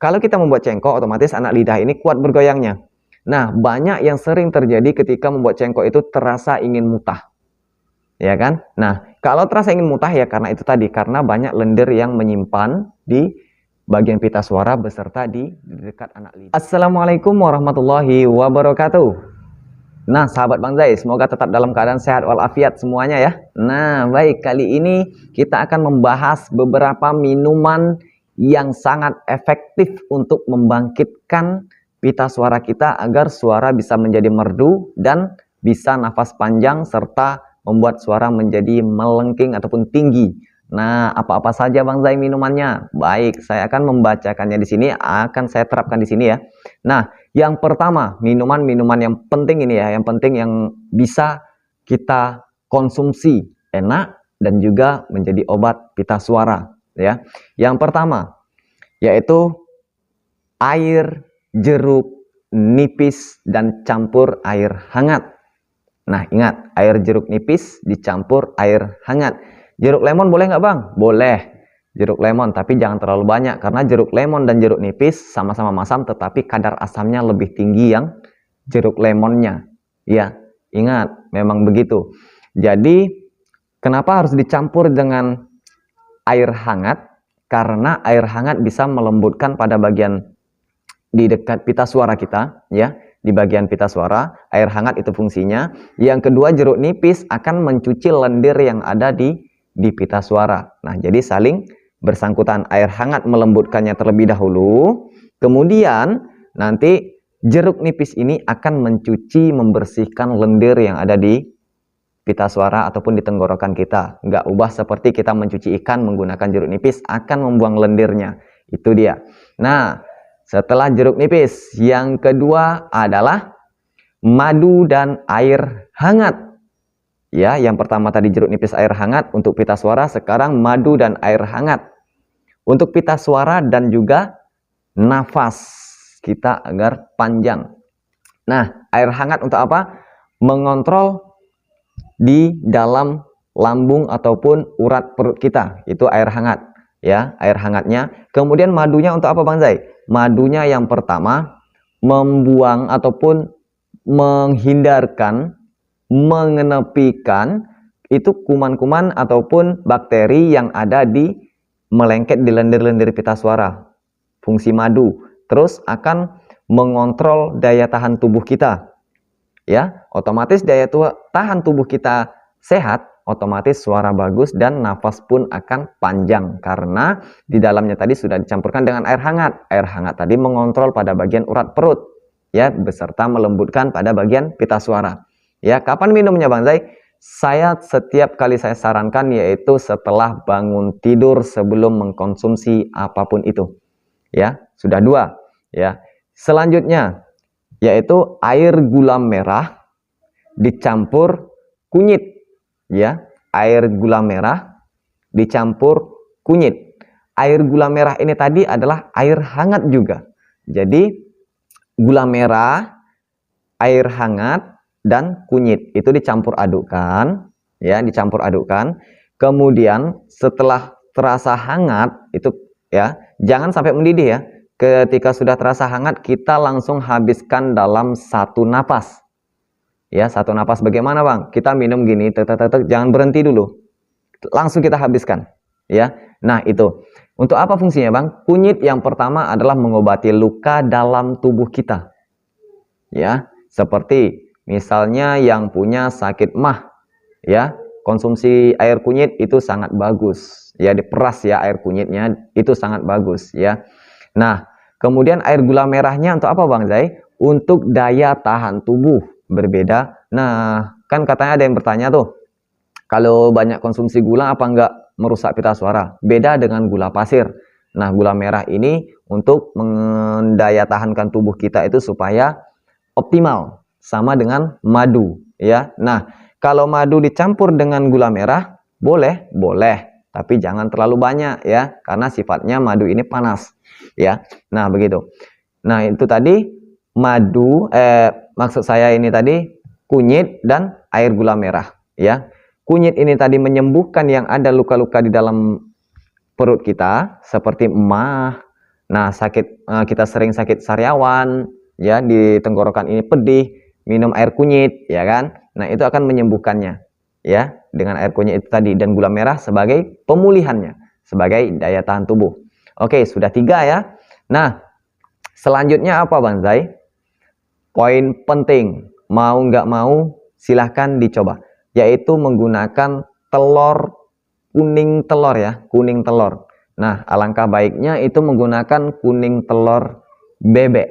Kalau kita membuat cengkok, otomatis anak lidah ini kuat bergoyangnya. Nah, banyak yang sering terjadi ketika membuat cengkok itu terasa ingin mutah. Ya kan? Nah, kalau terasa ingin mutah ya karena itu tadi, karena banyak lendir yang menyimpan di bagian pita suara beserta di dekat anak lidah. Assalamualaikum warahmatullahi wabarakatuh. Nah, sahabat Bang Zai, semoga tetap dalam keadaan sehat walafiat semuanya ya. Nah, baik, kali ini kita akan membahas beberapa minuman yang sangat efektif untuk membangkitkan pita suara kita agar suara bisa menjadi merdu dan bisa nafas panjang serta membuat suara menjadi melengking ataupun tinggi. Nah, apa-apa saja Bang Zai minumannya? Baik, saya akan membacakannya di sini, akan saya terapkan di sini ya. Nah, yang pertama, minuman-minuman yang penting ini ya, yang penting yang bisa kita konsumsi enak dan juga menjadi obat pita suara ya. Yang pertama yaitu air jeruk nipis dan campur air hangat. Nah, ingat, air jeruk nipis dicampur air hangat. Jeruk lemon boleh nggak Bang? Boleh. Jeruk lemon, tapi jangan terlalu banyak karena jeruk lemon dan jeruk nipis sama-sama masam tetapi kadar asamnya lebih tinggi yang jeruk lemonnya. Ya, ingat, memang begitu. Jadi, kenapa harus dicampur dengan air hangat? Karena air hangat bisa melembutkan pada bagian di dekat pita suara kita, ya. Di bagian pita suara, air hangat itu fungsinya. Yang kedua, jeruk nipis akan mencuci lendir yang ada di pita suara. Nah, jadi saling bersangkutan. Air hangat melembutkannya terlebih dahulu, kemudian nanti jeruk nipis ini akan mencuci, membersihkan lendir yang ada di pita suara ataupun di tenggorokan kita. Nggak ubah seperti kita mencuci ikan menggunakan jeruk nipis, akan membuang lendirnya. Itu dia. Nah, setelah jeruk nipis, yang kedua adalah madu dan air hangat. Ya, yang pertama tadi jeruk nipis air hangat untuk pita suara, sekarang madu dan air hangat untuk pita suara dan juga nafas kita agar panjang. Nah, air hangat untuk apa? Mengontrol di dalam lambung ataupun urat perut kita. Itu air hangat, ya, air hangatnya. Kemudian madunya untuk apa Bang Zai? Madunya yang pertama membuang ataupun menghindarkan, mengenepikan itu kuman-kuman ataupun bakteri yang ada di melengket di lendir-lendir pita suara. Fungsi madu. Terus akan mengontrol daya tahan tubuh kita. Ya, otomatis daya tahan tubuh kita sehat, otomatis suara bagus dan nafas pun akan panjang karena di dalamnya tadi sudah dicampurkan dengan air hangat. Air hangat tadi mengontrol pada bagian urat perut, ya, beserta melembutkan pada bagian pita suara. Ya, kapan minumnya Bang Zai? Saya setiap kali saya sarankan yaitu setelah bangun tidur sebelum mengkonsumsi apapun itu. Ya, sudah dua. Ya, selanjutnya yaitu air gula merah dicampur kunyit. Ya, air gula merah dicampur kunyit. Air gula merah ini tadi adalah air hangat juga. Jadi gula merah, air hangat dan kunyit itu dicampur adukkan, ya, dicampur adukkan. Kemudian setelah terasa hangat itu, ya, jangan sampai mendidih ya. Ketika sudah terasa hangat, kita langsung habiskan dalam satu napas. Ya, satu napas. Bagaimana Bang? Kita minum gini, jangan berhenti dulu. Langsung kita habiskan, ya. Nah, itu. Untuk apa fungsinya Bang? Kunyit yang pertama adalah mengobati luka dalam tubuh kita. Ya, seperti misalnya yang punya sakit MAH, ya, konsumsi air kunyit itu sangat bagus. Ya, diperas ya air kunyitnya itu sangat bagus ya. Nah, kemudian air gula merahnya untuk apa Bang Zai? Untuk daya tahan tubuh berbeda. Nah, kan katanya ada yang bertanya tuh, kalau banyak konsumsi gula apa enggak merusak pita suara? Beda dengan gula pasir. Nah, gula merah ini untuk mendaya tahankan tubuh kita itu supaya optimal, sama dengan madu ya. Nah, kalau madu dicampur dengan gula merah boleh, tapi jangan terlalu banyak ya, karena sifatnya madu ini panas ya. Nah, begitu. Nah, itu tadi madu, maksud saya ini tadi kunyit dan air gula merah ya. Kunyit ini tadi menyembuhkan yang ada luka-luka di dalam perut kita seperti emah, Nah, kita sering sakit sariawan, ya, di tenggorokan ini pedih, minum air kunyit, ya kan? Nah, itu akan menyembuhkannya, ya, dengan air kunyit itu tadi, dan gula merah sebagai pemulihannya, sebagai daya tahan tubuh. Oke, sudah 3 ya. Nah, selanjutnya apa, Bang Zai? Poin penting, mau nggak mau silahkan dicoba, yaitu menggunakan kuning telur ya, kuning telur. Nah, alangkah baiknya itu menggunakan kuning telur bebek,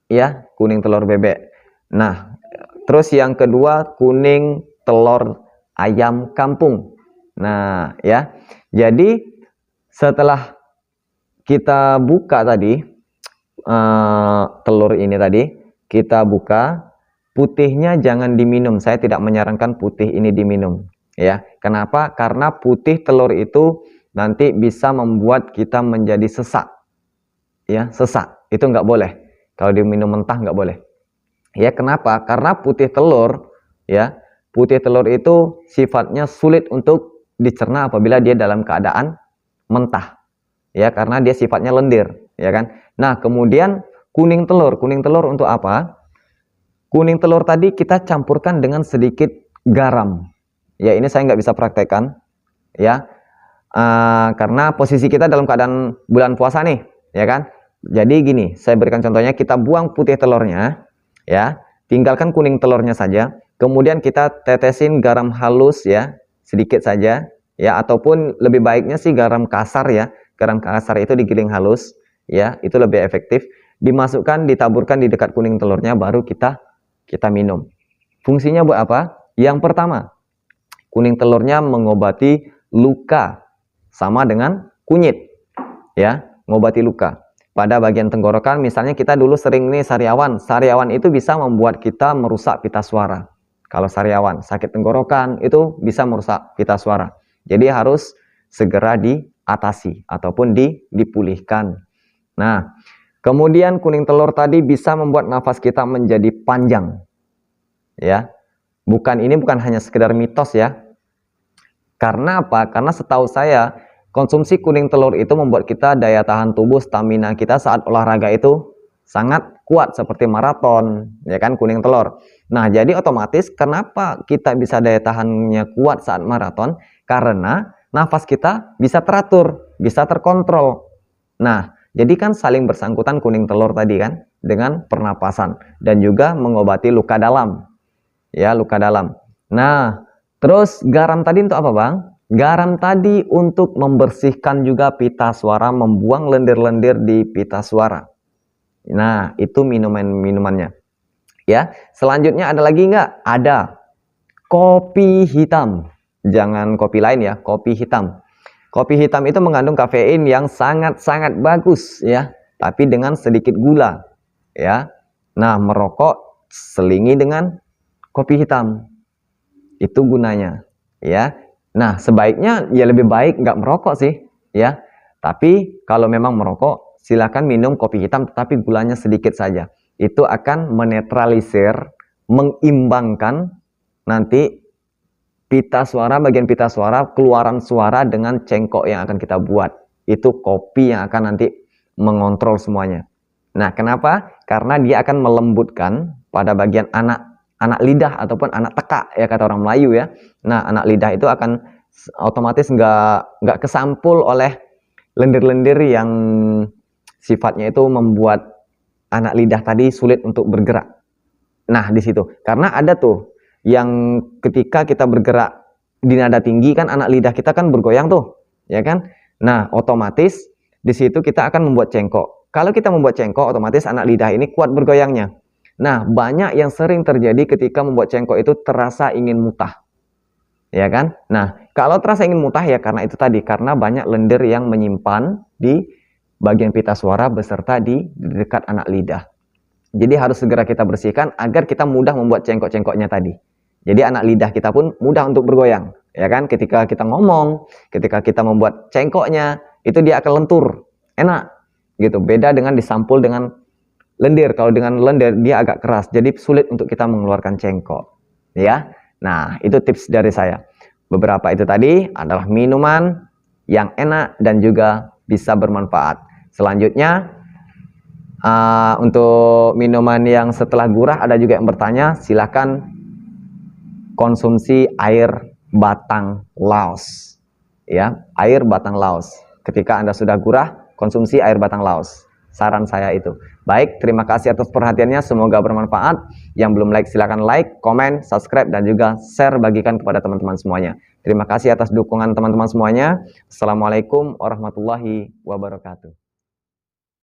ya, kuning telur bebek. Nah, terus yang kedua kuning telur ayam kampung. Nah, ya, jadi setelah kita buka tadi telur ini tadi, kita buka, putihnya jangan diminum. Saya tidak menyarankan putih ini diminum, ya. Kenapa? Karena putih telur itu nanti bisa membuat kita menjadi sesak, ya, sesak. Itu nggak boleh. Kalau diminum mentah nggak boleh. Ya, kenapa? Karena putih telur, ya, putih telur itu sifatnya sulit untuk dicerna apabila dia dalam keadaan mentah, ya, karena dia sifatnya lendir, ya kan. Nah, kemudian kuning telur untuk apa? Kuning telur tadi kita campurkan dengan sedikit garam. Ya, ini saya nggak bisa praktekkan, ya, karena posisi kita dalam keadaan bulan puasa nih, ya kan. Jadi gini, saya berikan contohnya, kita buang putih telurnya, ya, tinggalkan kuning telurnya saja, kemudian kita tetesin garam halus, ya, sedikit saja, ya, ataupun lebih baiknya sih garam kasar, ya, garam kasar itu digiling halus, ya, itu lebih efektif. Dimasukkan, ditaburkan di dekat kuning telurnya, baru kita minum. Fungsinya buat apa? Yang pertama, kuning telurnya mengobati luka, sama dengan kunyit, ya, mengobati luka pada bagian tenggorokan. Misalnya kita dulu sering nih sariawan itu bisa membuat kita merusak pita suara. Kalau sariawan, sakit tenggorokan itu bisa merusak pita suara. Jadi harus segera diatasi ataupun dipulihkan. Nah, kemudian kuning telur tadi bisa membuat nafas kita menjadi panjang, ya. Ini bukan hanya sekedar mitos, ya. Karena apa? Karena setahu saya konsumsi kuning telur itu membuat kita daya tahan tubuh, stamina kita saat olahraga itu sangat kuat seperti maraton, ya kan, kuning telur. Nah, jadi otomatis kenapa kita bisa daya tahannya kuat saat maraton? Karena nafas kita bisa teratur, bisa terkontrol. Nah, jadi kan saling bersangkutan kuning telur tadi kan dengan pernapasan dan juga mengobati luka dalam. Ya, luka dalam. Nah, terus garam tadi untuk apa, Bang? Garam tadi untuk membersihkan juga pita suara, membuang lendir-lendir di pita suara. Nah, itu minumannya. Ya, selanjutnya ada lagi nggak? Ada. Kopi hitam. Jangan kopi lain ya, kopi hitam. Kopi hitam itu mengandung kafein yang sangat-sangat bagus, ya, tapi dengan sedikit gula, ya. Nah, merokok selingi dengan kopi hitam. Itu gunanya, ya. Nah, sebaiknya ya lebih baik nggak merokok sih, ya. Tapi kalau memang merokok, silakan minum kopi hitam tetapi gulanya sedikit saja. Itu akan menetralisir, mengimbangkan nanti bagian pita suara, keluaran suara dengan cengkok yang akan kita buat. Itu kopi yang akan nanti mengontrol semuanya. Nah, kenapa? Karena dia akan melembutkan pada bagian anak lidah ataupun anak tekak, ya, kata orang Melayu, ya. Nah, anak lidah itu akan otomatis nggak kesampul oleh lendir-lendir yang sifatnya itu membuat anak lidah tadi sulit untuk bergerak. Nah, di situ karena ada tuh yang ketika kita bergerak di nada tinggi kan anak lidah kita kan bergoyang tuh, ya kan. Nah, otomatis di situ kita akan membuat cengkok. Kalau kita membuat cengkok, otomatis anak lidah ini kuat bergoyangnya. Nah, banyak yang sering terjadi ketika membuat cengkok itu terasa ingin mutah, ya kan. Nah, kalau terasa ingin mutah ya karena itu tadi, karena banyak lendir yang menyimpan di bagian pita suara beserta di dekat anak lidah. Jadi harus segera kita bersihkan agar kita mudah membuat cengkok-cengkoknya tadi. Jadi anak lidah kita pun mudah untuk bergoyang, ya kan. Ketika kita ngomong, ketika kita membuat cengkoknya, itu dia akan lentur, enak, gitu. Beda dengan disampul dengan lendir. Kalau dengan lendir dia agak keras, jadi sulit untuk kita mengeluarkan cengkok, ya. Nah, itu tips dari saya. Beberapa itu tadi adalah minuman yang enak dan juga bisa bermanfaat. Selanjutnya, untuk minuman yang setelah gurah ada juga yang bertanya, silakan konsumsi air batang laos. Ya, air batang laos. Ketika Anda sudah gurah, konsumsi air batang laos. Saran saya itu. Baik, terima kasih atas perhatiannya, semoga bermanfaat. Yang belum like silakan like, komen, subscribe, dan juga share, bagikan kepada teman-teman semuanya. Terima kasih atas dukungan teman-teman semuanya. Assalamualaikum warahmatullahi wabarakatuh.